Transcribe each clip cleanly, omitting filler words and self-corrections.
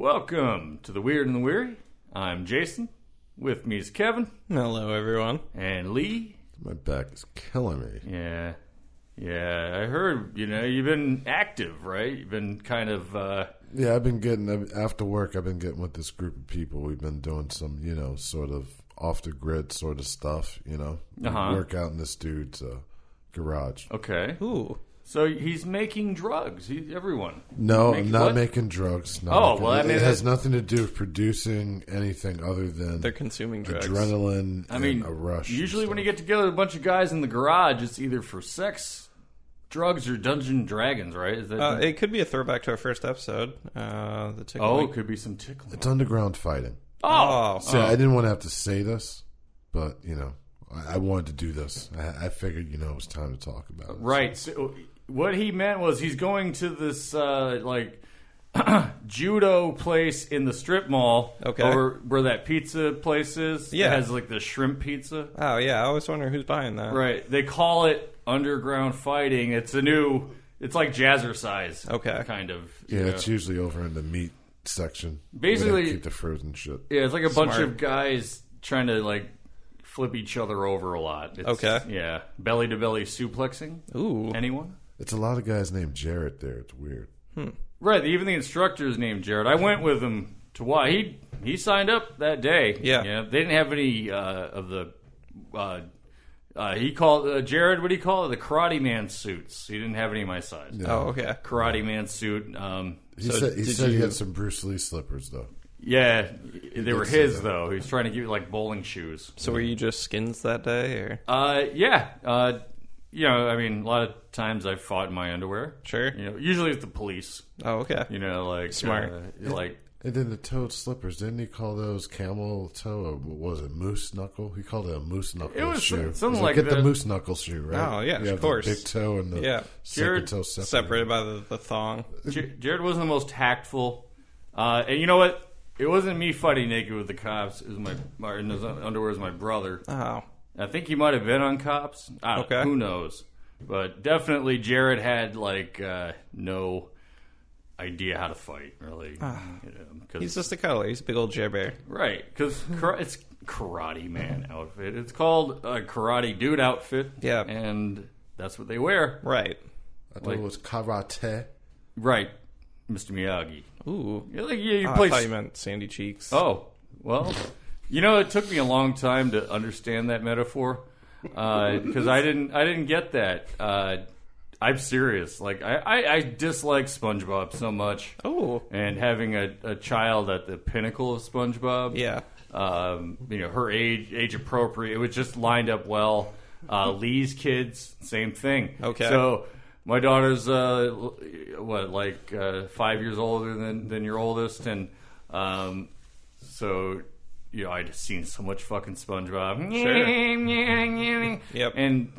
Welcome to the Weird and the Weary. I'm Jason. With me is Kevin. Hello, everyone. And Lee. My back is killing me. Yeah. I heard, you've been active, right? You've been kind of... Yeah, I've been getting, after work, I've been getting with this group of people. We've been doing some, sort of off-the-grid sort of stuff, We work out in this dude's garage. Okay. Ooh. So he's making drugs. Everyone. No, I'm not making drugs. It has nothing to do with producing anything other than they're consuming drugs. Adrenaline and a rush. Usually when you get together with a bunch of guys in the garage, it's either for sex, drugs, or Dungeons and Dragons, right? Is that it could be a throwback to our first episode. The tickling. Oh, it could be some tickling. It's underground fighting. So I didn't want to have to say this, but, I wanted to do this. I figured, it was time to talk about it. Right. So what he meant was he's going to this, judo place in the strip mall. Okay. Over where that pizza place is. Yeah. It has, the shrimp pizza. Oh, yeah. I always wonder who's buying that. Right. They call it underground fighting. It's like jazzercise. Okay. Kind of. Yeah, it's usually over in the meat section. Basically, keep the frozen shit. Yeah, it's like a bunch of guys trying to, flip each other over a lot. Okay. Yeah. Belly-to-belly suplexing. Ooh. Anyone? It's a lot of guys named Jarrett there. It's weird. Right. Even the instructor is named Jared. I went with him to why he signed up that day. Yeah. They didn't have any of the. He called Jared. What do you call it? The Karate Man suits. He didn't have any of my size. Yeah. Oh, okay. Karate Man suit. He said he had some Bruce Lee slippers though. Yeah, they were his though. He was trying to give you bowling shoes. So were you just skins that day, or? Yeah. A lot of times I've fought in my underwear. Sure. Usually with the police. Oh, okay. Smart. And then the toed slippers, didn't he call those camel toe, or was it moose knuckle? He called it a moose knuckle It was shoe. something like that. Get the moose knuckle shoe, right? Oh, yeah, you of course. The big toe and the second toe separated by the thong. Jared wasn't the most tactful. And you know what? It wasn't me fighting naked with the cops. It was in his underwear was my brother. Oh. I think he might have been on cops. Okay. Who knows? But definitely Jared had no idea how to fight, really. He's just a cuddler. He's a big old Jer Bear. Right, because it's Karate Man outfit. It's called a Karate Dude outfit. Yeah. And that's what they wear. It I thought it was karate. Right, Mr. Miyagi. Ooh. I thought you meant Sandy Cheeks. Oh, well, it took me a long time to understand that metaphor because I didn't get that. I'm serious. I dislike SpongeBob so much. Oh. And having a child at the pinnacle of SpongeBob. Yeah. Her age appropriate. It was just lined up well. Lee's kids, same thing. Okay. So my daughter's 5 years older than your oldest, and so I'd seen so much fucking SpongeBob. Sure. Yep. And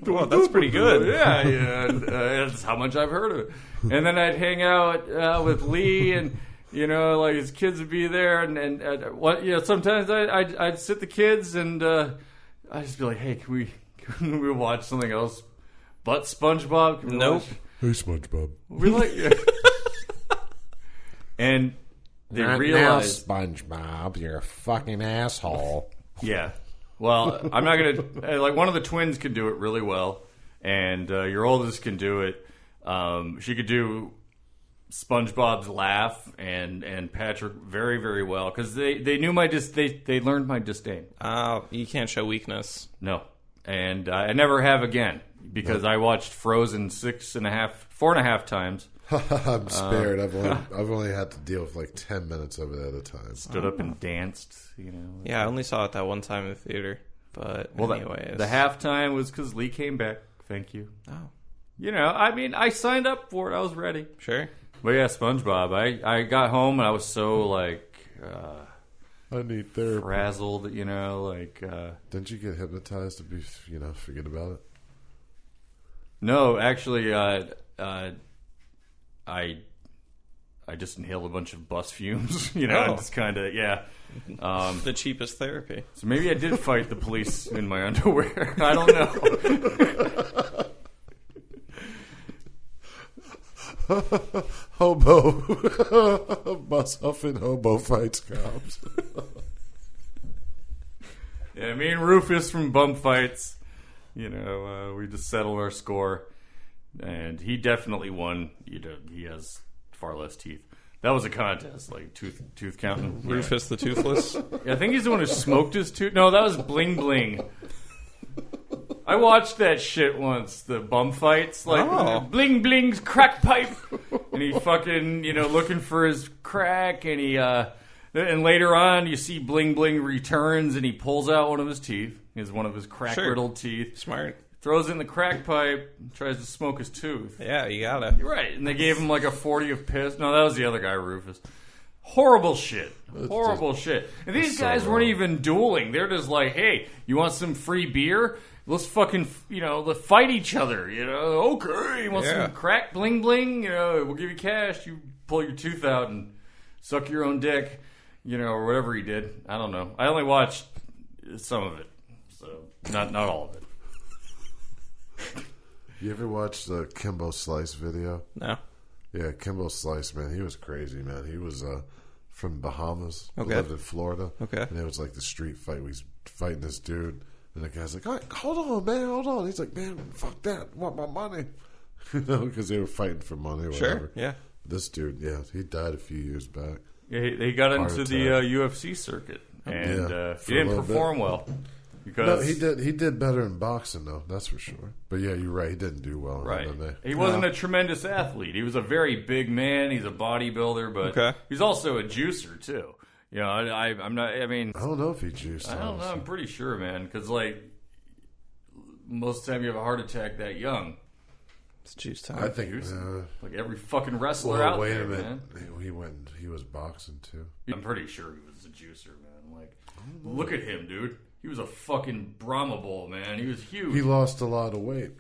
well, that's pretty good. Yeah. That's how much I've heard of it. And then I'd hang out with Lee, and his kids would be there, and sometimes I'd sit the kids, and I'd just be like, hey, can we watch something else but SpongeBob? Nope. Hey, SpongeBob. We and they realized, now, SpongeBob, you're a fucking asshole. Yeah. Well, I'm not gonna one of the twins can do it really well, and your oldest can do it. She could do SpongeBob's laugh and Patrick very, very well because they knew they learned my disdain. You can't show weakness. No, and I never have again because I watched Frozen 4.5 times. I'm spared. I've only had to deal with 10 minutes of it at a time. Stood up and danced. Yeah, I only saw it that one time in the theater. But anyways, the halftime was because Lee came back. Thank you. Oh, I signed up for it. I was ready. Sure. But yeah, SpongeBob. I got home and I was so I need therapy. frazzled. Didn't you get hypnotized to be forget about it? No, actually, I just inhaled a bunch of bus fumes, and just kind of, the cheapest therapy. So maybe I did fight the police in my underwear. I don't know. Hobo. Bus huffing hobo fights cops. Yeah, me and Rufus from Bum Fights, we just settled our score. And he definitely won. He has far less teeth. That was a contest, like tooth counting. Rufus the Toothless? Yeah, I think he's the one who smoked his tooth. No, that was Bling Bling. I watched that shit once, the Bum Fights. Like, Bling Bling's crack pipe. And he fucking, looking for his crack. And and later on, you see Bling Bling returns and he pulls out one of his teeth. One of his crack-riddled teeth. Smart. Throws it in the crack pipe, tries to smoke his tooth. Yeah, you gotta. You're right. And they gave him like a 40 of piss. No, that was the other guy, Rufus. Horrible shit. Horrible shit. And these guys weren't even dueling. They're just like, hey, you want some free beer? Let's fucking, let's fight each other. Okay, you want some crack bling bling? We'll give you cash. You pull your tooth out and suck your own dick, or whatever he did. I don't know. I only watched some of it, so not all of it. You ever watched the Kimbo Slice video? No. Yeah, Kimbo Slice, man, he was crazy, man. He was from Bahamas, lived in Florida. Okay. And it was like the street fight. He's fighting this dude, and the guy's like, all right, hold on, man, hold on. He's like, man, fuck that. I want my money. Because they were fighting for money or whatever. Sure, yeah. This dude, he died a few years back. Yeah, he got into the UFC circuit, and he didn't perform well. Because he did better in boxing though, that's for sure. But yeah, you're right. He didn't do well in MMA. He wasn't a tremendous athlete. He was a very big man. He's a bodybuilder, but he's also a juicer too. I'm not. I mean, I don't know if he juiced. I don't know. I'm pretty sure, man. Because most of the time you have a heart attack that young. It's juice time. I think like every fucking wrestler out wait there. Wait a minute. Man. He was boxing too. I'm pretty sure he was a juicer, man. Like, look at him, dude. He was a fucking Brahma bull, man. He was huge. He lost a lot of weight.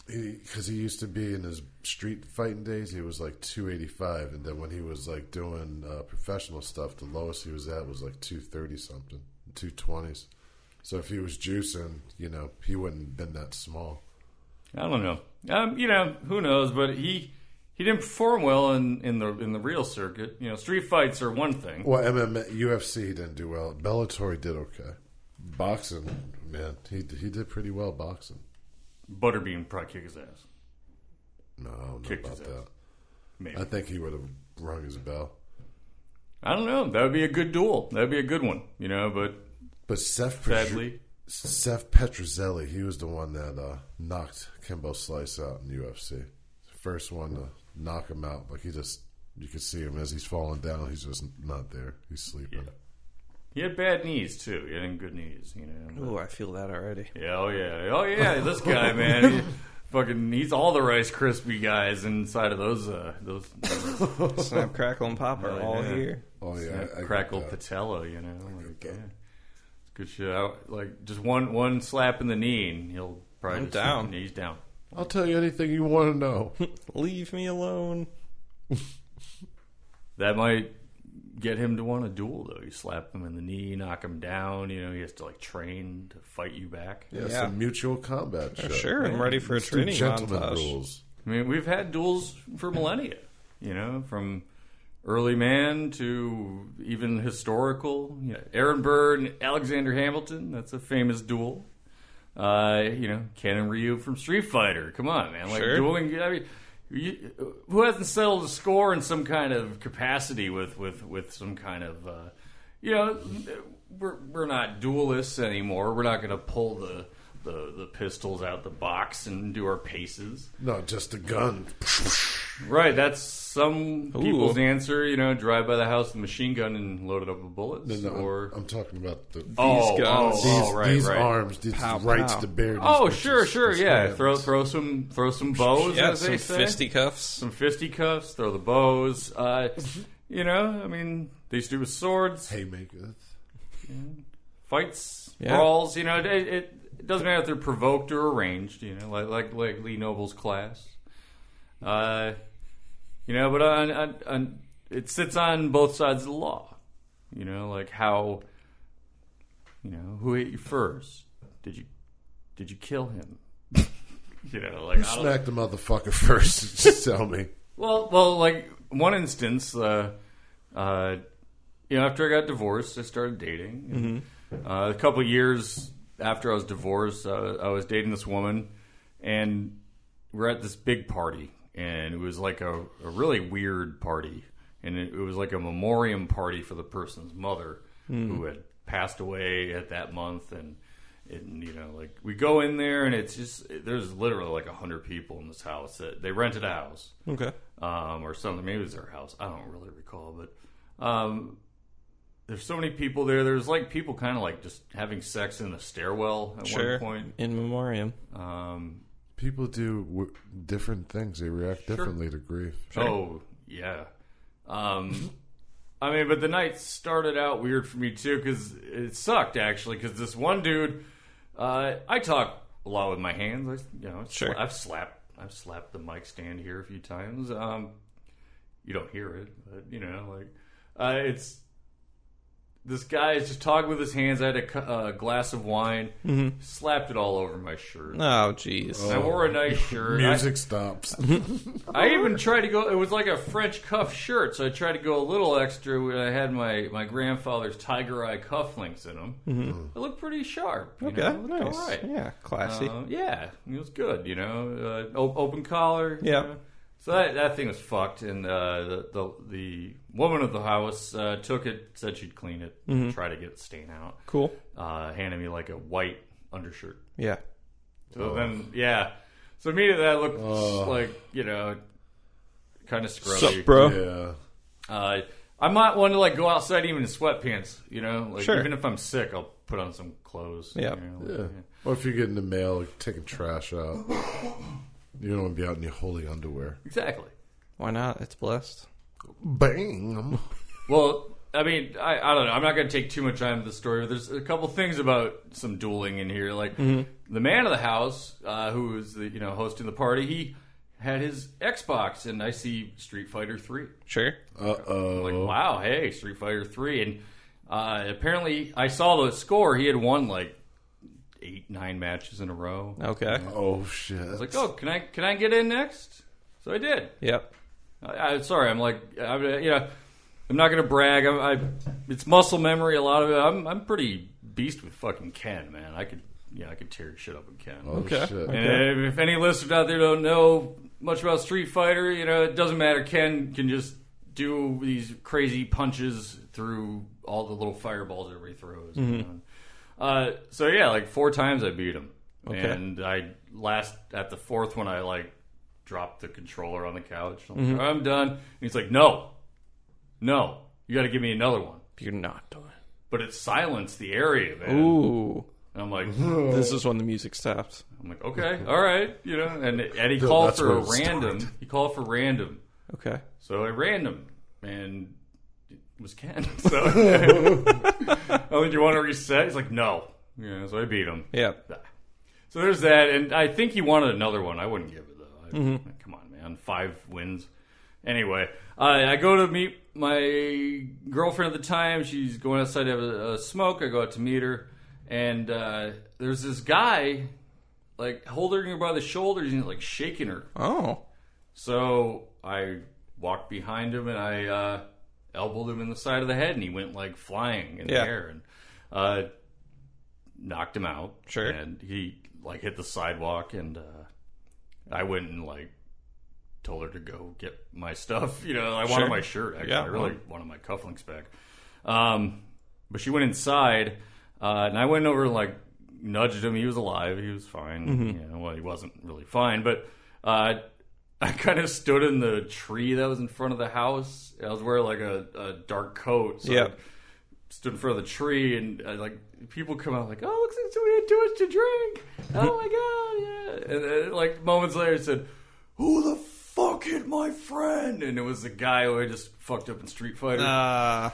Because he used to be in his street fighting days, he was like 285. And then when he was like doing professional stuff, the lowest he was at was like 230 something, 220s. So if he was juicing, he wouldn't have been that small. I don't know. Who knows? But he didn't perform well in the real circuit. Street fights are one thing. Well, MMA, UFC, he didn't do well. Bellator, he did okay. Boxing, man, he did pretty well boxing. Butterbean probably kicked his ass. No, I don't know about that. Maybe. I think he would have rung his bell. I don't know. That would be a good duel. That would be a good one, But Seth Petrozelli, he was the one that knocked Kimbo Slice out in UFC. First one to knock him out. Like you could see him as he's falling down. He's just not there. He's sleeping. Yeah. He had bad knees too. He had good knees, Oh, I feel that already. Yeah, oh yeah. This guy, man, he's all the Rice Krispie guys inside of those. Snap, crackle, and pop are all here. Oh yeah, Snap, crackle, patella. Good shit. Just one slap in the knee, and he'll probably down. He's down. I'll tell you anything you want to know. Leave me alone. That might get him to want to duel, though. You slap him in the knee, knock him down. He has to train to fight you back. Yeah, some mutual combat shit. Sure, I'm ready for a training montage. Rules. I mean, we've had duels for millennia. From early man to even historical. Aaron Burr and Alexander Hamilton. That's a famous duel. Ken and Ryu from Street Fighter. Come on, man. Dueling. I mean, who hasn't settled a score in some kind of capacity with some kind of we're not duelists anymore. We're not going to pull the pistols out the box and do our paces. No, just a gun. Right, that's some people's answer. Drive by the house with a machine gun and load it up with bullets. No, I'm talking about these guns. These arms, these rights to bear. Sure, yeah. Throw some bows. Yeah, as they some say. fisticuffs. Some fisticuffs. Throw the bows. I mean, they used to do with swords. Haymakers. Fights, brawls. It doesn't matter if they're provoked or arranged. Like Lee Noble's class. But it sits on both sides of the law. Like how, who hit you first? Did you kill him? Who smacked the motherfucker first? Just tell me. Well, like one instance, after I got divorced, I started dating. A couple of years after I was divorced, I was dating this woman, and we're at this big party, and it was like a really weird party, and it was like a memoriam party for the person's mother who had passed away at that month, and like we go in there, and it's just there's literally like 100 people in this house. They rented a house, Okay. or something. Maybe it was their house. I don't really recall, but there's so many people there. There's like people kind of like just having sex in the stairwell at one point. In memoriam. People do different things. They react differently to grief. Oh, yeah. But the night started out weird for me too, because it sucked actually. Because this one dude, I talk a lot with my hands. I've slapped the mic stand here a few times. You don't hear it, but it's. This guy is just talking with his hands. I had a glass of wine, slapped it all over my shirt. Oh, jeez. I wore a nice shirt. Music stops. I even tried to go. It was like a French cuff shirt, so I tried to go a little extra. I had my grandfather's tiger eye cufflinks in them. It looked pretty sharp. Okay, It looked nice. all right. Yeah, classy. Yeah, it was good. Open collar. Yeah. So that thing was fucked, and the woman of the house took it, said she'd clean it, try to get it stain out. Cool. Handed me like a white undershirt. Yeah. So then, so immediately that looked like kind of scrubby. Sup, bro? Yeah. I'm not one to like go outside even in sweatpants. Sure. Even if I'm sick, I'll put on some clothes. Yeah. Or if you're getting the mail, like, taking trash out. You don't want to be out in your holy underwear. Exactly. Why not? It's blessed. Bang. Well, I don't know. I'm not going to take too much time to the story, but there's a couple things about some dueling in here. Like the man of the house, who was the hosting the party, he had his Xbox, and I see Street Fighter 3. Sure. Uh-oh. I'm like, wow, hey, Street Fighter 3, and apparently I saw the score. He had won like 8-9 matches in a row. Okay. Oh shit! I was like, oh, can I get in next? So I did. Yep. Sorry, I'm not gonna brag. It's muscle memory. A lot of it. I'm pretty beast with fucking Ken, man. I could tear your shit up with Ken. Oh, Okay. shit. And if any listeners out there don't know much about Street Fighter, it doesn't matter. Ken can just do these crazy punches through all the little fireballs everybody throws. Like 4 times I beat him. Okay. And at the 4th one, I like dropped the controller on the couch. I'm like, I'm done. And he's like, no, you got to give me another one. You're not doing it. But it silenced the area, man. Ooh. And I'm like, This is when the music stops. I'm like, okay, all right, And he called for a random. He called for random. Okay. So I random, and it was Ken. So I think you want to reset. He's like, no. So I beat him. Yeah. So there's that, and I think he wanted another one. I wouldn't give it though. Come on, man, 5 wins. Anyway, I go to meet my girlfriend at the time. She's going outside to have a smoke. I go out to meet her, and there's this guy like holding her by the shoulders and like shaking her. Oh. So I walked behind him and I elbowed him in the side of the head, and he went like flying in the air and knocked him out. Sure. And he like hit the sidewalk, and I went and like told her to go get my stuff. I wanted my shirt. Actually, I really wanted my cufflinks back. But she went inside, and I went over and like nudged him. He was alive. He was fine. Well, he wasn't really fine, but I kind of stood in the tree that was in front of the house. I was wearing like a dark coat, so I stood in front of the tree, and like people come out like, "Oh, looks like somebody had too much to drink." Oh my god, yeah! And then, like moments later, said, "Who the fuck hit my friend?" And it was the guy who I just fucked up in Street Fighter. Yeah,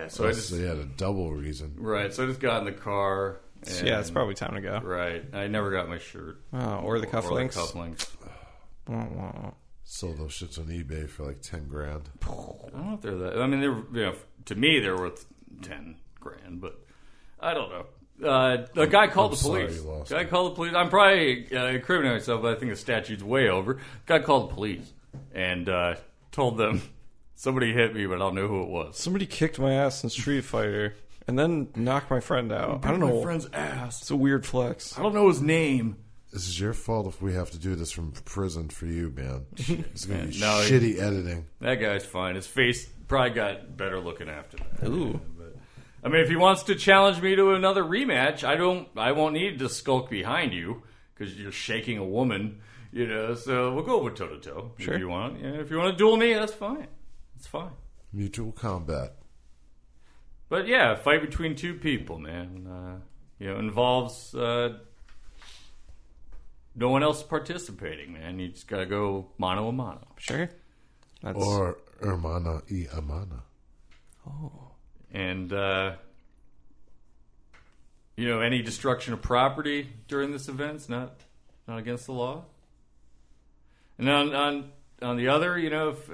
so I just he had a double reason. Right. So I just got in the car. And, it's probably time to go. Right. I never got my shirt. Oh, or the cufflinks. Sold those shits on eBay for like $10,000. I don't know if they're that. I mean, they're to me they're worth $10,000, but I don't know. The guy called the police. I'm probably incriminating myself, but I think the statute's way over. The guy called the police. and told them somebody hit me, but I don't know who it was. Somebody kicked my ass in Street Fighter and then knocked my friend out. I don't know. My friend's ass. It's a weird flex. I don't know his name. This is your fault if we have to do this from prison for you, man. It's going to be No, shitty editing. That guy's fine. His face probably got better looking after that. Ooh. But, I mean, if he wants to challenge me to another rematch, I won't need to skulk behind you because you're shaking a woman, you know. So we'll go over toe to toe Sure. if you want. Yeah, if you want to duel me, that's fine. It's fine. Mutual combat. But yeah, a fight between two people, man. Involves no one else participating, man. You just gotta go mano a mano. Sure. Or hermana y hermana. Oh. And any destruction of property during this event's not against the law. And on the other, if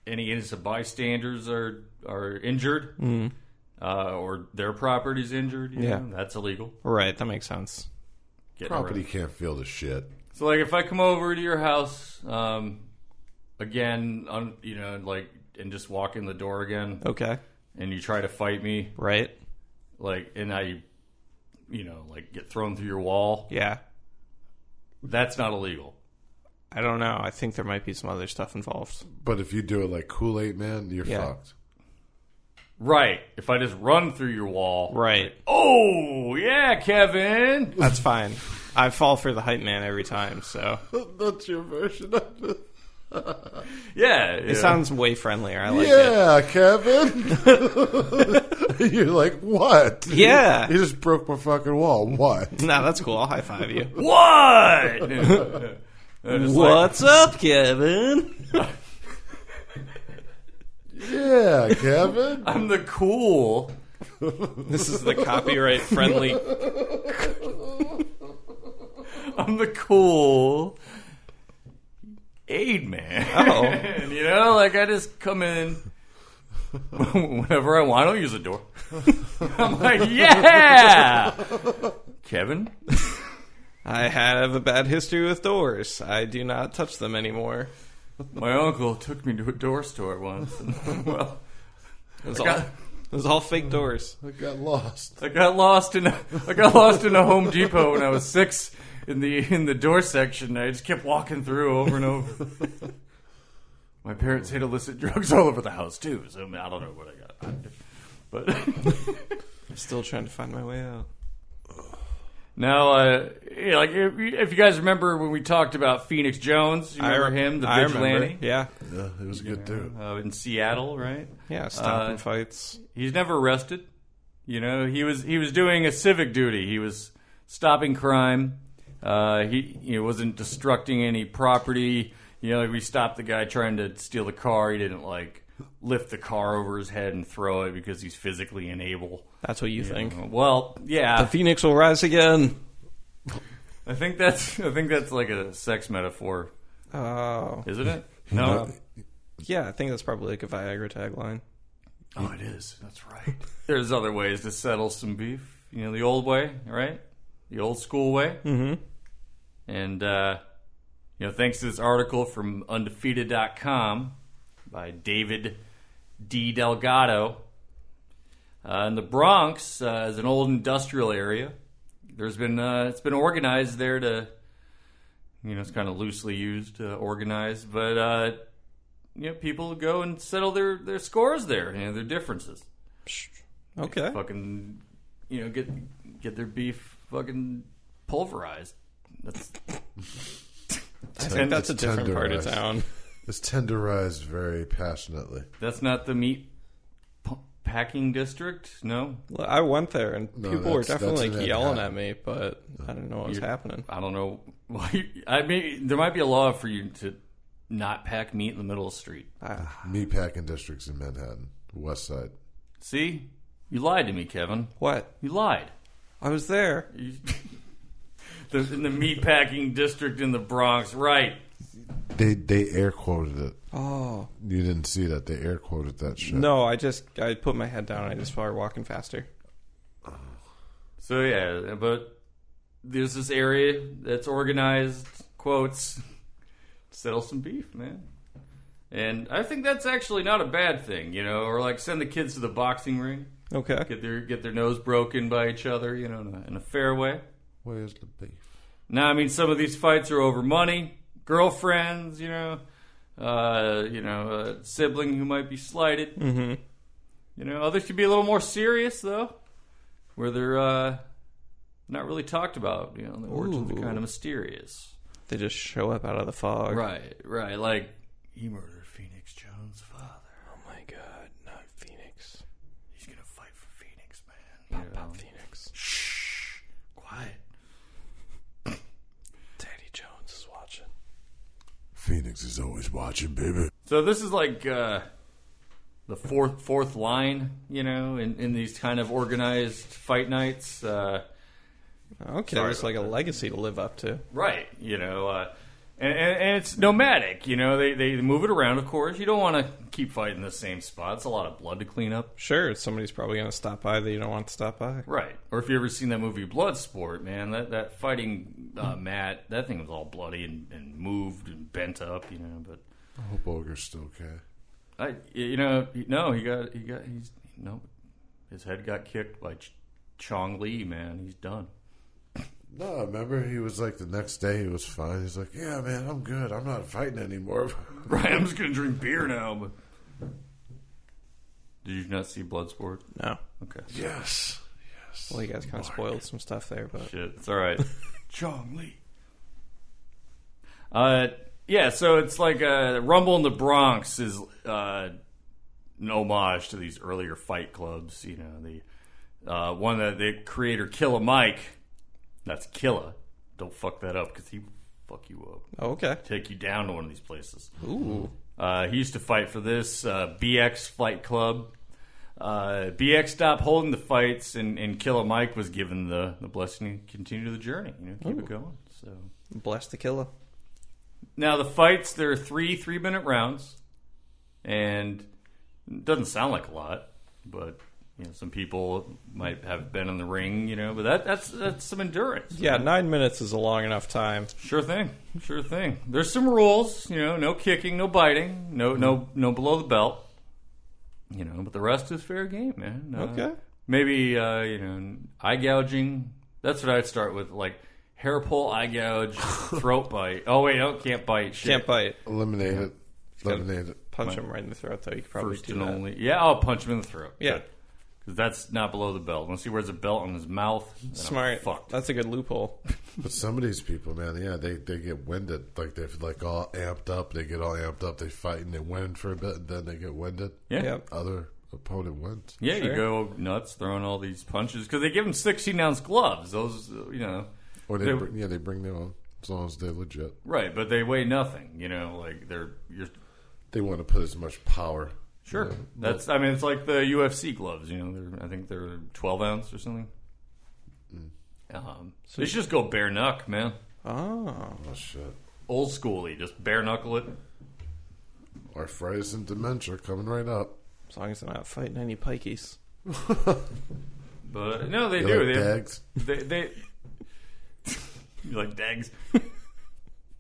any innocent bystanders are injured, or their property's injured, that's illegal. Right, that makes sense. Property can't feel the shit. So, like, if I come over to your house, again, and just walk in the door again, Okay. and you try to fight me, Right. and I, get thrown through your wall, Yeah. that's not illegal. I don't know. I think there might be some other stuff involved. But if you do it like Kool-Aid Man, you're fucked. Right. If I just run through your wall. Right. Oh, yeah, Kevin. That's fine. I fall for the hype man every time, so. That's your version of it. Yeah. It sounds way friendlier. I like it. Yeah, Kevin. You're like, what? Yeah. You just broke my fucking wall. What? Nah, that's cool. I'll high five you. What? What's up, Kevin? Yeah, Kevin. I'm the cool. This is the copyright friendly. I'm the cool aid man. Oh. I just come in whenever I want. I don't use the door. I'm like, yeah, Kevin. I have a bad history with doors. I do not touch them anymore. My uncle took me to a door store once. And, well, It was all fake doors. I got lost. I got lost in a Home Depot when I was 6 in the door section. I just kept walking through over and over. My parents hid illicit drugs all over the house too, so I don't know what I got. But I'm still trying to find my way out. now, if you guys remember when we talked about Phoenix Jones, you remember him, the vigilante? Yeah. Yeah, it was a good dude. In Seattle, right? Yeah, stopping fights. He's never arrested. He was doing a civic duty. He was stopping crime. He wasn't destructing any property. We stopped the guy trying to steal the car. He didn't lift the car over his head and throw it because he's physically unable. That's what you think. Well, yeah. The Phoenix will rise again. I think that's like a sex metaphor, Oh. isn't it? No. Yeah, I think that's probably like a Viagra tagline. Oh, it is. That's right. There's other ways to settle some beef. The old way, right? The old school way. Mm-hmm. And, thanks to this article from undefeated.com by David D. Delgado. In the Bronx is an old industrial area. It's been organized there to, it's kind of loosely used to organize, but, people go and settle their scores there, their differences. Okay. Fucking, get their beef fucking pulverized. I think that's a different part of town. It's tenderized very passionately. That's not the meat packing district, no? I went there and people were definitely that's yelling at me, but I didn't know what was happening. I don't know. I mean, there might be a law for you to not pack meat in the middle of the street. Meat packing districts in Manhattan, West Side. See? You lied to me, Kevin. What? You lied. I was there. In the meat packing district in the Bronx, right? They air quoted it. Oh. You didn't see that. They air quoted that shit. No, I put my head down and I just started walking faster. So yeah, but there's this area that's organized, quotes, settle some beef, man. And I think that's actually not a bad thing, or like send the kids to the boxing ring. Okay. Get their nose broken by each other, in a fair way. Where's the beef? Now, I mean, some of these fights are over money, girlfriends, a sibling who might be slighted. Mm-hmm. Others could be a little more serious, though, where they're not really talked about. The origins are kind of mysterious. They just show up out of the fog. Right. Like, he murdered Phoenix Jones' father. Oh, my God. Not Phoenix. He's going to fight for Phoenix, man. Pop Phoenix. Shh. Quiet. Daddy Jones is watching. Phoenix is always watching, baby. So this is like the fourth line, in these kind of organized fight nights. Okay, there's like a legacy to live up to. Right, and it's nomadic, they move it around, of course. You don't want to keep fighting the same spot. It's a lot of blood to clean up. Sure, somebody's probably going to stop by that you don't want to stop by. Right. Or if you ever seen that movie Bloodsport, man, that fighting mat, that thing was all bloody and moved and bent up, but I hope Ogre's still okay. His head got kicked by Chong Li, man. He's done. No, remember he was like the next day he was fine. He's like, yeah, man, I'm good. I'm not fighting anymore. Right, I'm just gonna drink beer now. But did you not see Bloodsport? No. Okay. Yes. Well, you guys kind of spoiled some stuff there, but shit, it's all right. Chong Li. Yeah. So it's like Rumble in the Bronx is an homage to these earlier fight clubs. The one that the creator Killer Mike. That's Killa. Don't fuck that up because he will fuck you up. Oh, okay. Take you down to one of these places. Ooh. He used to fight for this BX Fight Club. BX stopped holding the fights, and Killa Mike was given the blessing to continue the journey. Keep it going. So Bless the killer. now the fights, there are 3-minute rounds, and it doesn't sound like a lot, but some people might have been in the ring, but that's some endurance. Yeah, 9 minutes is a long enough time. Sure thing. There's some rules, no kicking, no biting, no below the belt, but the rest is fair game, man. Okay. Maybe eye gouging. That's what I'd start with, like hair pull, eye gouge, throat bite. Oh wait, no, can't bite. Shit. Can't bite. Eliminate it. Punch him right in the throat, though. You could probably First do and that. only. Yeah, I'll punch him in the throat. Yeah. Because that's not below the belt. Once he wears a belt on his mouth, then Smart. I'm fucked. That's a good loophole. But some of these people, man, they get winded. Like they're like all amped up. They get all amped up. They fight and they win for a bit, and then they get winded. Yeah. Yep. Other opponent wins. Yeah, Sure. you go nuts throwing all these punches. Because they give them 16-ounce gloves. Those, Or they bring their own as long as they're legit. Right, but they weigh nothing. Like They want to put as much power. Sure. It's like the UFC gloves. I think they're 12 ounce or something. So they should just go bare knuck, man. Oh. Oh shit! Old schooly, just bare knuckle it. Arthritis and dementia coming right up. As long as they're not fighting any pikeys. But no, they You do. like They dags? They you like dags?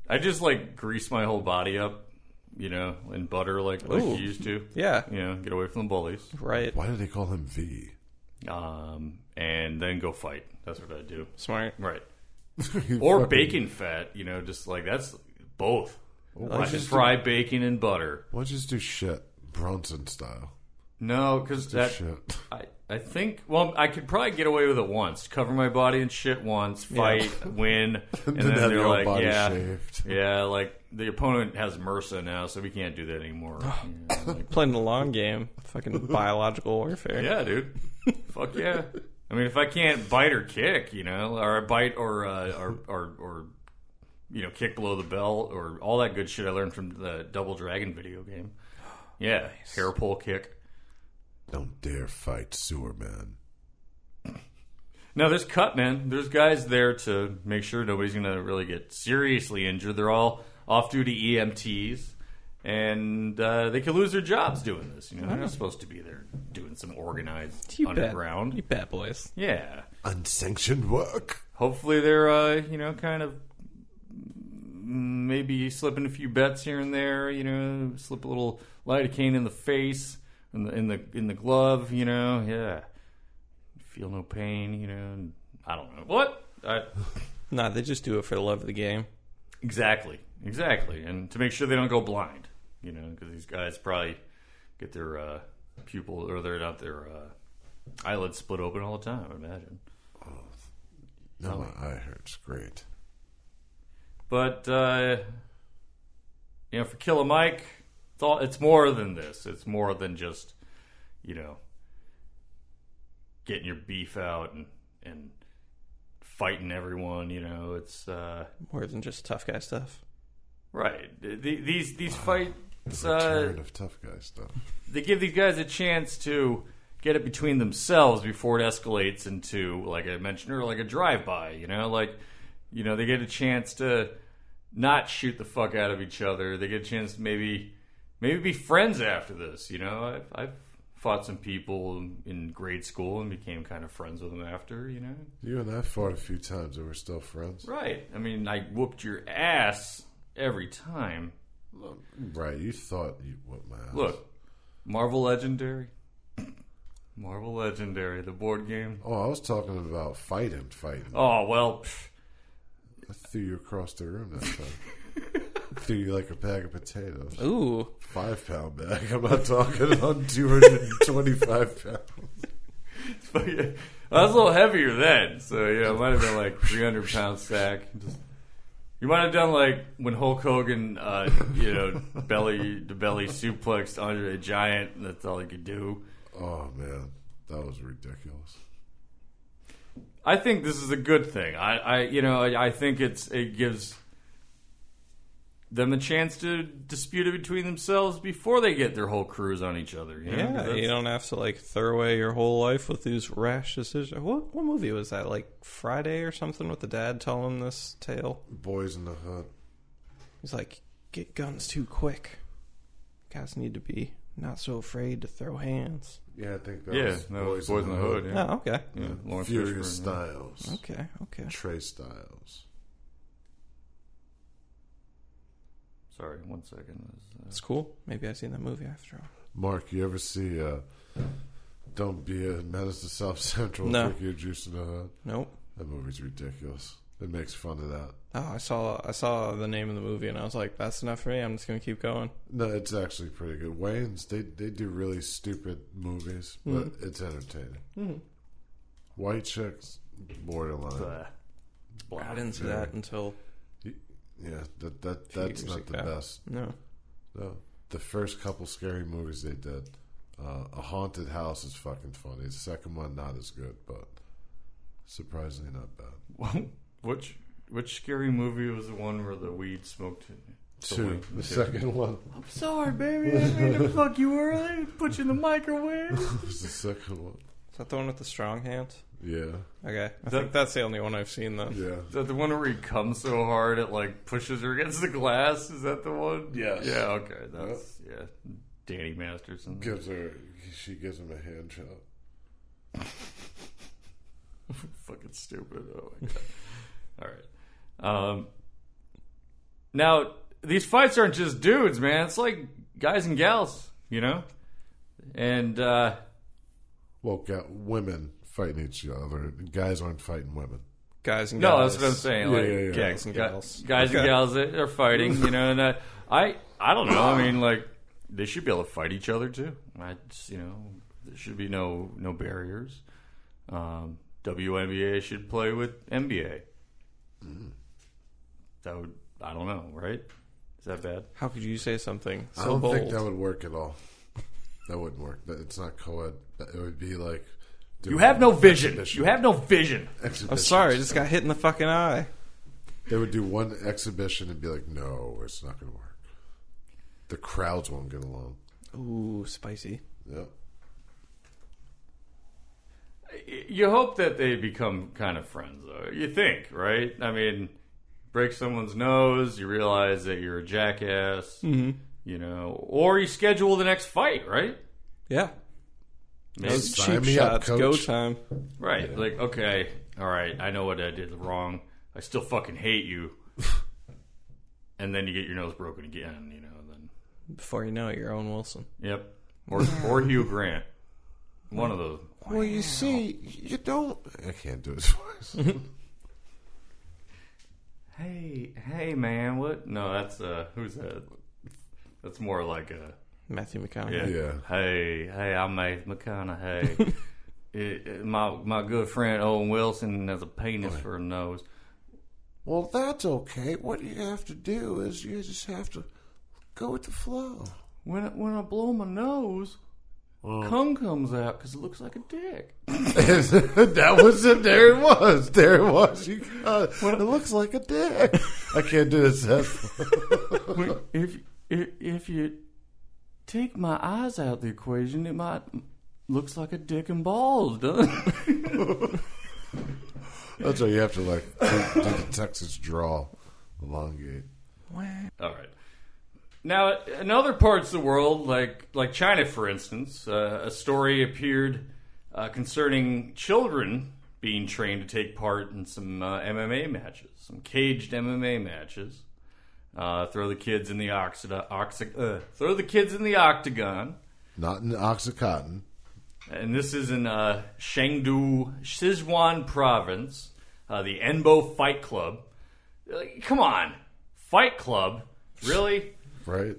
I just like grease my whole body up, in butter like Ooh. you used to. Yeah. Get away from the bullies. Right. Why do they call him V? And then go fight. That's what I do. Smart. Right. You Or fucking- bacon fat, just like that's both. I just just fry bacon in butter. Why don't you just do shit Bronson style? No, because Do that shit. I think. Well, I could probably get away with it once. Cover my body in shit once, fight, win, and then have they're your like, body yeah, shaved. yeah, like the opponent has MRSA now, so we can't do that anymore. Playing the long game. Fucking biological warfare. Yeah, dude. Fuck yeah. I mean, if I can't bite or kick, or bite or kick below the belt, or all that good shit I learned from the Double Dragon video game. Yeah, Nice. hair pull kick. Don't dare fight Sewer Man. No, there's cut, man. There's guys there to make sure nobody's going to really get seriously injured. They're all off-duty EMTs, and they could lose their jobs doing this. They're not supposed to be there doing some organized underground. You bad boys. Yeah. Unsanctioned work. Hopefully they're, kind of maybe slipping a few bets here and there. Slip a little lidocaine in the face, in the glove. Yeah. Feel no pain. And I don't know what. Nah, they just do it for the love of the game. Exactly, and to make sure they don't go blind. Because these guys probably get their pupil or their eyelids split open all the time. I imagine. No, my eye hurts. Great. But, for Killer Mike, it's more than this. It's more than just, getting your beef out and fighting everyone, It's... more than just tough guy stuff. Right. These fights... Return of tough guy stuff. They give these guys a chance to get it between themselves before it escalates into, like I mentioned earlier, like a drive-by, they get a chance to not shoot the fuck out of each other. They get a chance to maybe be friends after this, I've fought some people in grade school and became kind of friends with them after, You and I fought a few times and we're still friends. Right. I mean, I whooped your ass every time. Right, you thought you whooped my ass. Look, Marvel Legendary, the board game. Oh, I was talking about fighting. Oh, well. I threw you across the room that time. Threw you like a bag of potatoes. Ooh. 5-pound bag. I'm not talking on 225 pounds. But yeah, I was a little heavier then, so it might have been like 300-pound sack. You might have done like when Hulk Hogan, belly to belly suplexed Andre the Giant, and that's all he could do. Oh man, that was ridiculous. I think this is a good thing. I think it gives them a chance to dispute it between themselves before they get their whole crews on each other. Yeah, you don't have to like throw away your whole life with these rash decisions. What movie was that? Like Friday or something with the dad telling him this tale? Boys in the Hood. He's like, get guns too quick. Guys need to be not so afraid to throw hands. Yeah, I think that was Boys in the Hood. Yeah. Oh, okay. Yeah, Furious Styles. Okay. Trey Styles. Sorry, 1 second. It's cool. Maybe I've seen that movie after all. Mark, you ever see Don't Be a Menace to South Central? No. Drink your juice in the hood? Nope. That movie's ridiculous. It makes fun of that. Oh, I saw the name of the movie and I was like, that's enough for me. I'm just gonna keep going. No, it's actually pretty good. Wayans, they do really stupid movies, but it's entertaining. Mm-hmm. White Chicks, borderline. I didn't see that until yeah, that's not the best. No. The first couple scary movies they did, A Haunted House is fucking funny. The second one not as good, but surprisingly not bad. Which scary movie was the one where the weed smoked? The second one. I'm sorry, baby. I didn't mean to fuck you early. Put you in the microwave. It was the second one. Is that the one with the strong hands? Yeah. Okay. I think that's the only one I've seen then. Yeah. Is that the one where he comes so hard it like pushes her against the glass? Is that the one? Yes. Yeah. Okay. That's Danny Masterson. She gives him a hand job. Fucking stupid. Oh my god. All right. Now these fights aren't just dudes, man. It's like guys and gals, and women fighting each other. Guys aren't fighting women. Guys and gals. No, that's what I'm saying. Like Gags and gals. Guys and gals that are fighting, and I don't know. I mean, like they should be able to fight each other too. There should be no barriers. WNBA should play with NBA. That would, I don't know, right? Is that bad? How could you say something so I don't bold? think that would work at all. That wouldn't work. It's not co-ed. It would be like... You have no vision. You have no vision. I'm sorry, I just got hit in the fucking eye. They would do one exhibition and be like, no, it's not going to work. The crowds won't get along. Ooh, spicy. Yep. You hope that they become kind of friends, though. You think, right? I mean, break someone's nose, you realize that you're a jackass, or you schedule the next fight, right? Yeah. Those cheap me up, shots, coach. go time. Right. Yeah. Like, okay, all right, I know what I did wrong. I still fucking hate you. and then you get your nose broken again. Then Before you know it, you're Owen Wilson. yep, or Hugh Grant, one of those. Well, you see, you don't. I can't do his voice. Hey, man, what? No, that's who's that? That's more like a Matthew McConaughey. Yeah. Hey, I'm Matthew McConaughey. My good friend Owen Wilson has a penis for a nose. Well, that's okay. What you have to do is you just have to go with the flow. When I blow my nose, cum comes out because it looks like a dick. That was it. There it was. There it was. You got it. It looks like a dick. I can't do this. If you take my eyes out of the equation, it might looks like a dick and balls, doesn't it? That's why you have to do the Texas draw, elongate. All right. Now, in other parts of the world, like China, for instance, a story appeared concerning children being trained to take part in some MMA matches, some caged MMA matches. Throw the kids in the octagon. Not in the Oxycontin. And this is in Chengdu, Sichuan province, the Enbo Fight Club. Come on, Fight Club, really? Right.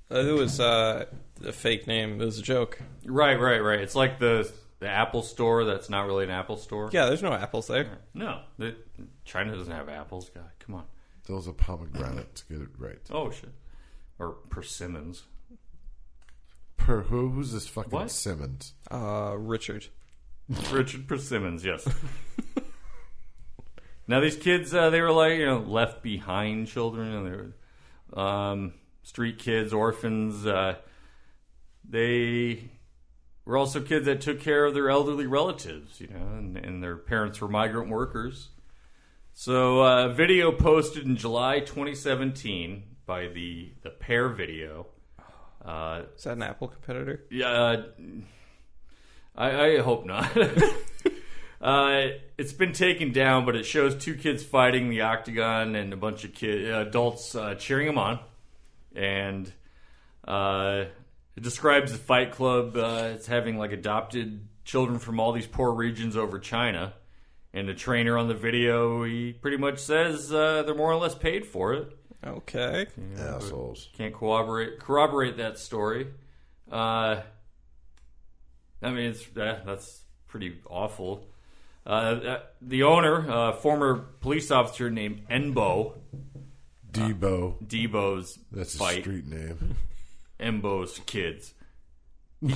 It was a fake name. It was a joke. Right. It's like the Apple store that's not really an Apple store. Yeah, there's no apples there. No, China doesn't have apples. God, come on. Those are pomegranates. Get it right. Oh, shit. Or persimmons. Who? Who's this fucking What? Simmons? Richard. Richard Persimmons, yes. Now, these kids, they were left behind children, and they were street kids, orphans. They were also kids that took care of their elderly relatives, and their parents were migrant workers. So, a video posted in July 2017 by the Pair Video. Is that an Apple competitor? Yeah, I hope not. It's been taken down, but it shows two kids fighting the octagon and a bunch of adults cheering them on. And it describes the fight club as having adopted children from all these poor regions over China. And the trainer on the video, he pretty much says they're more or less paid for it. Okay. Assholes. Can't corroborate that story. I mean, that's pretty awful. The owner, former police officer named Enbo. Debo's That's fight. a street name. Enbo's kids. He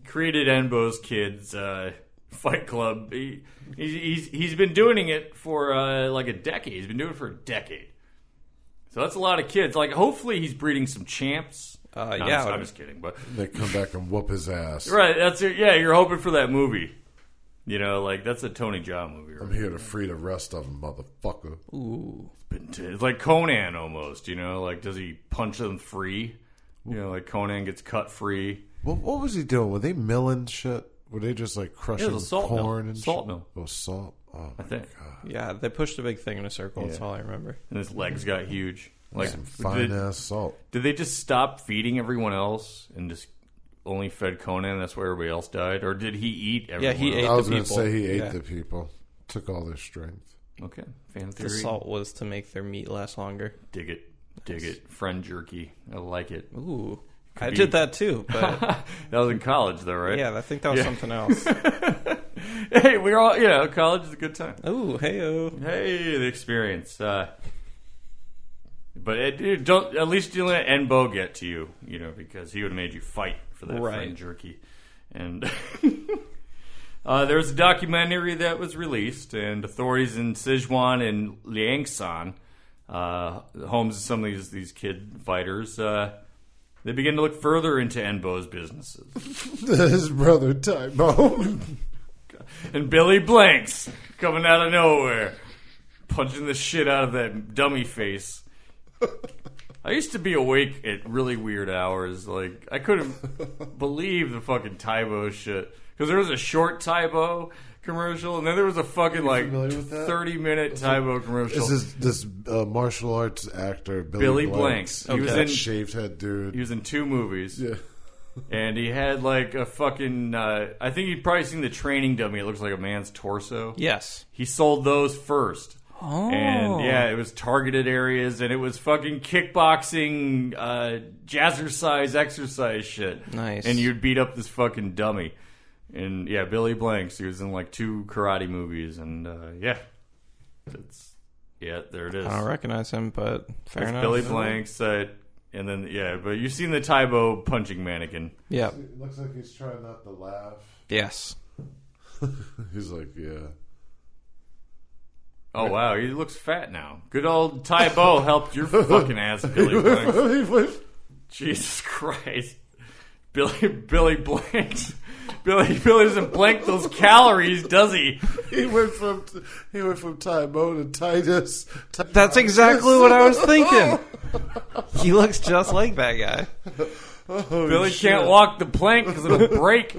created Enbo's kids fight club. He's been doing it for a decade. He's been doing it for a decade. So that's a lot of kids. Hopefully he's breeding some champs. Yeah, I'm just kidding. But They come back and whoop his ass. right, that's it. Yeah, you're hoping for that movie. That's a Tony Jaa movie. Right? I'm here to free the rest of them, motherfucker. Ooh. It's like Conan almost. Does he punch them free? Conan gets cut free. Well, what was he doing? Were they milling shit? Were they just crushing it was a salt corn mill. and Salt shit? mill. Oh, salt. Oh, I think. Yeah, they pushed a big thing in a circle. That's Yeah. all I remember. And his legs got huge. some fine ass salt. Did they just stop feeding everyone else and just only fed Conan? That's why everybody else died, or did he eat everyone? Yeah, he ate I was the going to people. say he ate Yeah. the people. Took all their strength. Okay, fan The theory. salt was to make their meat last longer. Dig it. Friend jerky. I like it. Ooh. Could I be- did that too, but That was in college, though, right? yeah, I think that was something else. Hey, we're all college is a good time. Ooh, hey-oh. Hey, the experience. But don't at least you let Enbo get to you, because he would have made you fight for that Right. friend jerky. And there was a documentary that was released, and authorities in Sichuan and Liangshan, homes of some of these kid fighters, they begin to look further into Enbo's businesses. His brother Tybo. And Billy Blanks coming out of nowhere, punching the shit out of that dummy face. I used to be awake at really weird hours. Like, I couldn't believe the fucking Tybo shit. Because there was a short Tybo commercial, and then there was a fucking, like, 30-minute Tybo commercial. Is this martial arts actor, Billy Blanks. He was that shaved head dude. He was in 2 movies. Yeah. And he had, like, a fucking... I think you'd probably seen the training dummy. It looks like a man's torso. Yes. He sold those first. Oh. And yeah, it was targeted areas, and it was fucking kickboxing, jazzercise exercise shit. Nice. And you'd beat up this fucking dummy. And yeah, Billy Blanks. He was in like 2 karate movies, and yeah, there it is. I don't recognize him, but fair enough. Billy Blanks, and then yeah, but you've seen the Tybo punching mannequin. Yeah. It looks like he's trying not to laugh. Yes. He's like, yeah. Oh, wow, he looks fat now. Good old Tybo helped your fucking ass, Billy Blanks. Jesus Christ. Billy Blanks. Billy doesn't blank those calories, does he? He went from Tybo to Titus. That's exactly what I was thinking. He looks just like that guy. Oh, Billy shit. can't walk the plank because it'll break.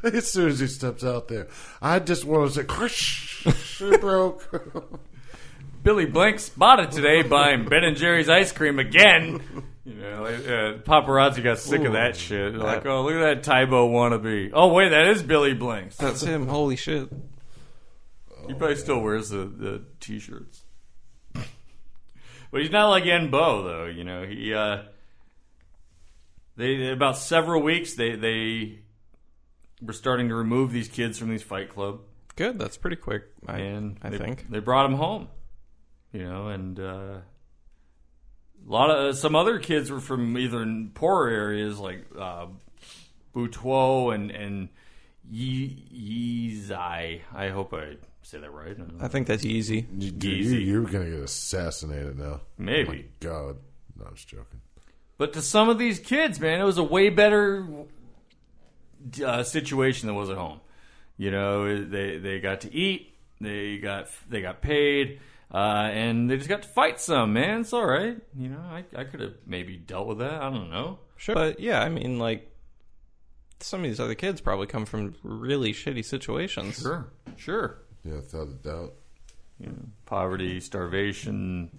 As soon as he steps out there, I just want to say, "Crush!" She broke. Billy Blank spotted today buying Ben & Jerry's ice cream again. You know, paparazzi got sick of that shit. They're like, oh, look at that Tybo wannabe. Oh, wait, that is Billy Blanks. That's him. Holy shit. He probably still wears the T-shirts. But he's not like En Bo, though. You know, they about several weeks, they were starting to remove these kids from these Fight Club. Good. That's pretty quick, I think. They brought them home. You know, and some other kids were from either in poorer areas like Butuo and Yizai. I hope I say that right. I think that's easy. You're going to get assassinated now. Maybe. Oh my God. No, I was joking. But to some of these kids, man, it was a way better situation than was at home. You know, they got to eat, they got paid. And they just got to fight some, man. It's all right. You know, I could have maybe dealt with that. I don't know. Sure. But, yeah, I mean, like, some of these other kids probably come from really shitty situations. Sure. Yeah, without a doubt. You know, poverty, starvation,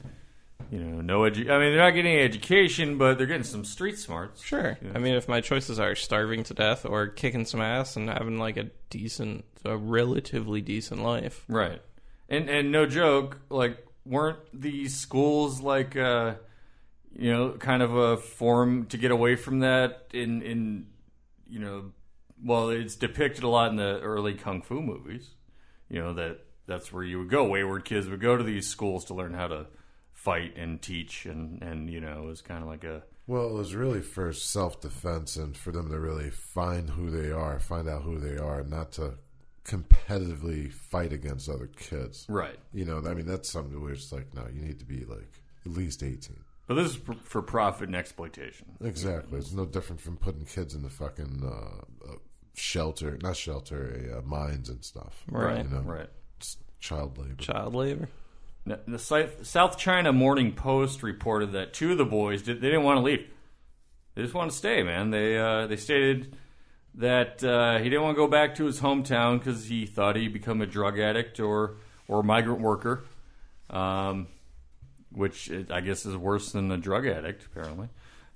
you know, I mean, they're not getting any education, but they're getting some street smarts. Sure. You know? I mean, if my choices are starving to death or kicking some ass and having, like, a relatively decent life. Right. And no joke, like, weren't these schools like, you know, kind of a form to get away from that in you know, well, it's depicted a lot in the early Kung Fu movies. You know, that's where you would go. Wayward kids would go to these schools to learn how to fight and teach, and you know, it was kind of like a... Well, it was really for self-defense and for them to really find out who they are, not to competitively fight against other kids. Right. You know, I mean, that's something where it's like, no, you need to be like at least 18. But this is for profit and exploitation. Exactly. It's no different from putting kids in the fucking mines and stuff. Right. You know? Right. It's child labor. Child labor. Now, the South China Morning Post reported that 2 of the boys they didn't want to leave. They just want to stay, man. They stated that he didn't want to go back to his hometown because he thought he'd become a drug addict or a migrant worker, which I guess is worse than a drug addict, apparently.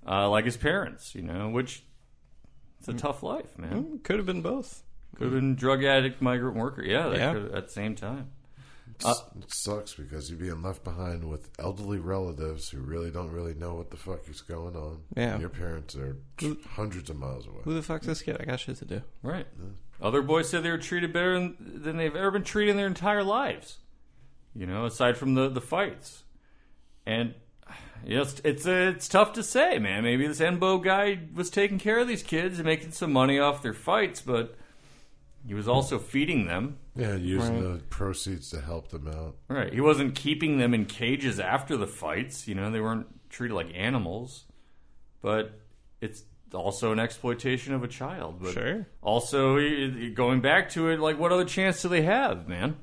Like his parents, you know, which it's a tough life, man. Could have been both. Could have been drug addict, migrant worker. Yeah, Yeah. Could have, at the same time. It sucks because you're being left behind with elderly relatives who really don't know what the fuck is going on. Yeah. Your parents are hundreds of miles away. Who the fuck's this kid? I got shit to do. Right. Other boys said they were treated better than they've ever been treated in their entire lives. You know, aside from the fights. And you know, it's tough to say, man. Maybe this En Bo guy was taking care of these kids and making some money off their fights, but he was also feeding them. Yeah, using the proceeds to help them out. Right. He wasn't keeping them in cages after the fights. You know, they weren't treated like animals. But it's also an exploitation of a child. But Sure. also, going back to it, like, what other chance do they have, man?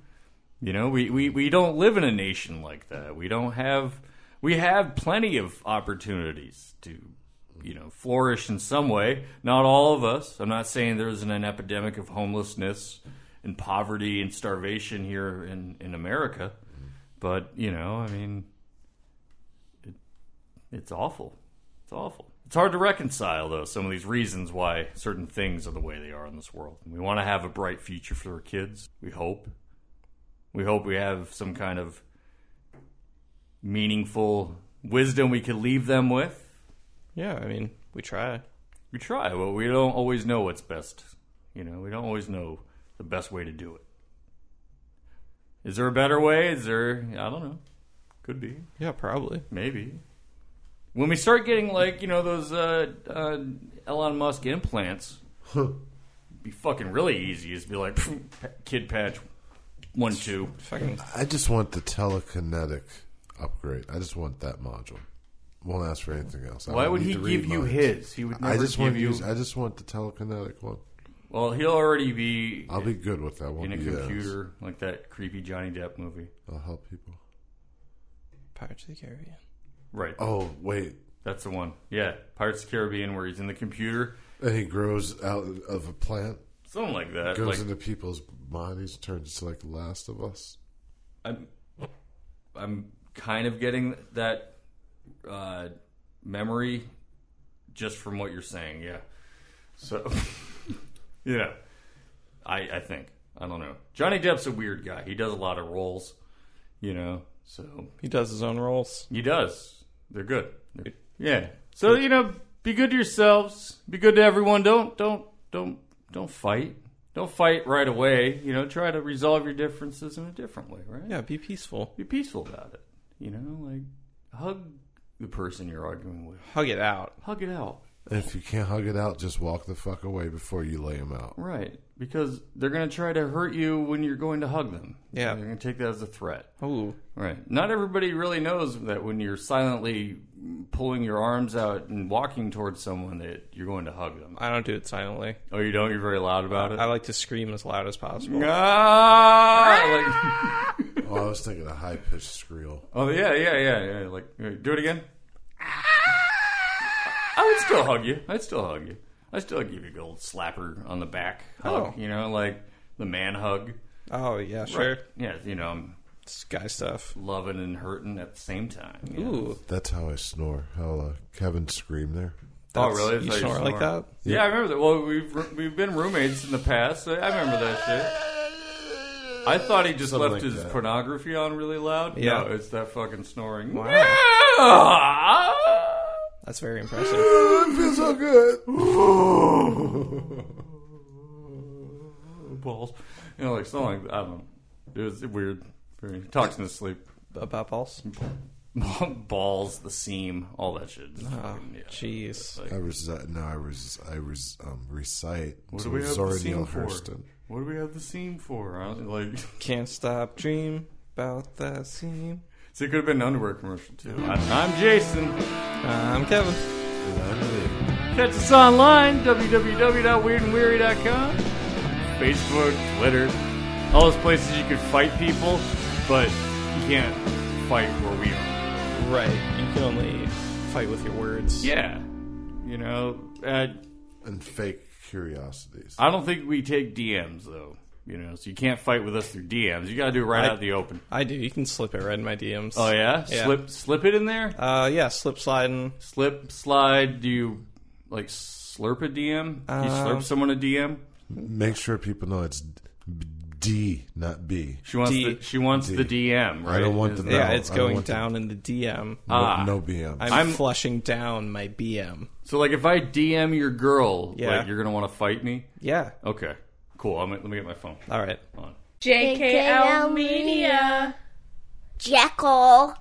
You know, we don't live in a nation like that. We don't have we have plenty of opportunities to, flourish in some way. Not all of us. I'm not saying there isn't an epidemic of homelessness and poverty and starvation here in America. But, it's awful. It's awful. It's hard to reconcile, though, some of these reasons why certain things are the way they are in this world. We want to have a bright future for our kids. We hope. We hope we have some kind of meaningful wisdom we could leave them with. Yeah, we try. We try. Well, we don't always know what's best. We don't always know the best way to do it. Is there a better way? I don't know. Could be. Yeah, probably. Maybe. When we start getting those Elon Musk implants, it'd be fucking really easy. It'd be like kid patch 1, 2. I just want the telekinetic upgrade. I just want that module. Won't ask for anything else. Why would he give you his? He would never give you. I just want the telekinetic one. Well, he'll already be. I'll be good with that one. In a computer, like that creepy Johnny Depp movie. I'll help people. Pirates of the Caribbean. Right. Oh, wait. That's the one. Yeah. Pirates of the Caribbean, where he's in the computer. And he grows out of a plant. Something like that. Goes into people's bodies, turns into like The Last of Us. I'm kind of getting that memory just from what you're saying, yeah. So, yeah. I think. I don't know. Johnny Depp's a weird guy. He does a lot of roles, so. He does his own roles. He does. They're good. Yeah. So, be good to yourselves. Be good to everyone. Don't fight. Don't fight right away. Try to resolve your differences in a different way, right? Yeah, be peaceful. Be peaceful about it. Hug the person you're arguing with. Hug it out. Hug it out. And if you can't hug it out, just walk the fuck away before you lay them out. Right. Because they're going to try to hurt you when you're going to hug them. Yeah. They're going to take that as a threat. Ooh. Right. Not everybody really knows that when you're silently pulling your arms out and walking towards someone that you're going to hug them. I don't do it silently. Oh, you don't? You're very loud about it? I like to scream as loud as possible. Ah! Oh, I was thinking a high-pitched squeal. Oh, yeah. Do it again. I would still hug you. I'd still give you a old slapper on the back hug. Oh. Like the man hug. Oh, yeah, sure. Right. Yeah, I'm it's guy stuff. loving and hurting at the same time. Ooh. That's how I snore. How Kevin screamed there. Oh, really? You snore like that? Yeah, I remember that. Well, we've been roommates in the past, so I remember that shit. I thought he just Something left like his that. pornography on really loud. Yeah. No, it's that fucking snoring. Wow. Yeah! That's very impressive. It feels so good. Balls. Something like that. I don't know. It was weird. Very talks in his sleep. About balls? Balls, the seam, all that shit. Oh, jeez. I recite. What to do we have Zora the seam Neale for? Hurston. What do we have the seam for? Can't stop dream about that scene. See, it could have been an underwear commercial, too. I'm Jason. I'm Kevin. And I'm Lee. Catch us online, www.weirdandweary.com. Facebook, Twitter, all those places you could fight people, but you can't fight where we are. Right. You can only fight with your words. Yeah. And fake curiosities. I don't think we take DMs, though. So you can't fight with us through DMs. You got to do it right out in the open. I do. You can slip it right in my DMs. Oh, yeah? Yeah. Slip it in there? Yeah, slip sliding. Slip, slide. Do you, slurp a DM? Do you slurp someone a DM? Make sure people know it's D, not B. She wants the DM, right? I don't want the no, Yeah, it's I don't going want down in the DM. No BM. I'm flushing down my BM. So, if I DM your girl, Yeah. you're going to want to fight me? Yeah. Okay. Cool. Let me get my phone. All right. Hold on. JKL Media. Jekyll.